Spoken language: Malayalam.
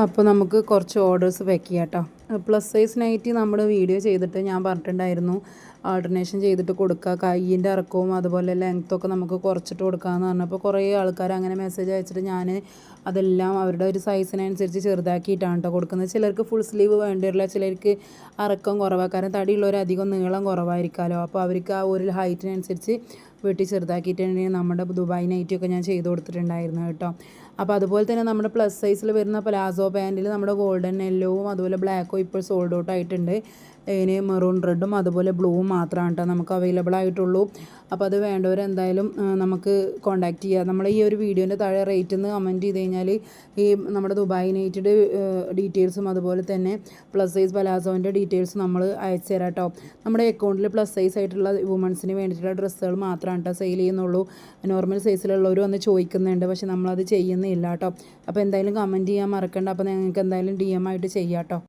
അപ്പോൾ നമുക്ക് കുറച്ച് ഓർഡേഴ്സ് വെക്കാം കേട്ടോ. പ്ലസ് സൈസ് നൈറ്റി നമ്മൾ വീഡിയോ ചെയ്തിട്ട് ഞാൻ പറഞ്ഞിട്ടുണ്ടായിരുന്നു ആൾട്ടർനേഷൻ ചെയ്തിട്ട് കൊടുക്കുക, കയ്യിൻ്റെ ഇറക്കവും അതുപോലെ ലെങ്ത്തൊക്കെ നമുക്ക് കുറച്ചിട്ട് കൊടുക്കാമെന്ന് പറഞ്ഞപ്പോൾ കുറേ ആൾക്കാർ അങ്ങനെ മെസ്സേജ് അയച്ചിട്ട് ഞാൻ അതെല്ലാം അവരുടെ ഒരു സൈസിനനുസരിച്ച് ചെറുതാക്കിയിട്ടാണ് കേട്ടോ കൊടുക്കുന്നത്. ചിലർക്ക് ഫുൾ സ്ലീവ് വേണ്ടി വരില്ല, ചിലർക്ക് ഇറക്കം കുറവാണ്, കാരണം തടിയുള്ളവരധികം നീളം കുറവായിരിക്കാമല്ലോ. അപ്പോൾ അവർക്ക് ആ ഒരു ഹൈറ്റിനനുസരിച്ച് വെട്ടി ചെറുതാക്കിയിട്ടുണ്ടെങ്കിൽ നമ്മുടെ ദുബായ് നൈറ്റിയൊക്കെ ഞാൻ ചെയ്ത് കൊടുത്തിട്ടുണ്ടായിരുന്നു കേട്ടോ. അപ്പോൾ അതുപോലെ തന്നെ നമ്മുടെ പ്ലസ് സൈസിൽ വരുന്ന പ്ലാസോ പാൻറ്റിൽ നമ്മുടെ ഗോൾഡൻ യെല്ലോവും അതുപോലെ ബ്ലാക്കും ഇപ്പോൾ സോൾഡ് ഔട്ട് ആയിട്ടുണ്ട്. ഇതിന് മെറൂൺ റെഡും അതുപോലെ ബ്ലൂവും മാത്രമാണ് കേട്ടോ നമുക്ക് അവൈലബിൾ ആയിട്ടുള്ളൂ. അപ്പോൾ അത് വേണ്ടവർ എന്തായാലും നമുക്ക് കോൺടാക്റ്റ് ചെയ്യുക. നമ്മൾ ഈ ഒരു വീഡിയോൻ്റെ താഴെ റേറ്റ് എന്ന് കമൻറ്റ് ചെയ്ത് കഴിഞ്ഞാൽ ഈ നമ്മുടെ ദുബായ് നൈറ്റിയുടെ ഡീറ്റെയിൽസും അതുപോലെ തന്നെ പ്ലസ് സൈസ് പലാസോൻ്റെ ഡീറ്റെയിൽസ് നമ്മൾ അയച്ചു തരാം കേട്ടോ. നമ്മുടെ അക്കൗണ്ടിൽ പ്ലസ് സൈസ് ആയിട്ടുള്ള വുമൻസിന് വേണ്ടിയിട്ടുള്ള ഡ്രസ്സുകൾ മാത്രമാണ് കേട്ടോ സെയിൽ ചെയ്യുന്നുള്ളൂ. നോർമൽ സൈസിലുള്ളവർ വന്ന് ചോദിക്കുന്നുണ്ട്, പക്ഷെ നമ്മളത് ചെയ്യുന്നില്ല കേട്ടോ. അപ്പോൾ എന്തായാലും കമൻറ്റ് ചെയ്യാൻ മറക്കണ്ട. അപ്പോൾ നിങ്ങൾക്ക് എന്തായാലും DM ആയിട്ട് ചെയ്യാം കേട്ടോ.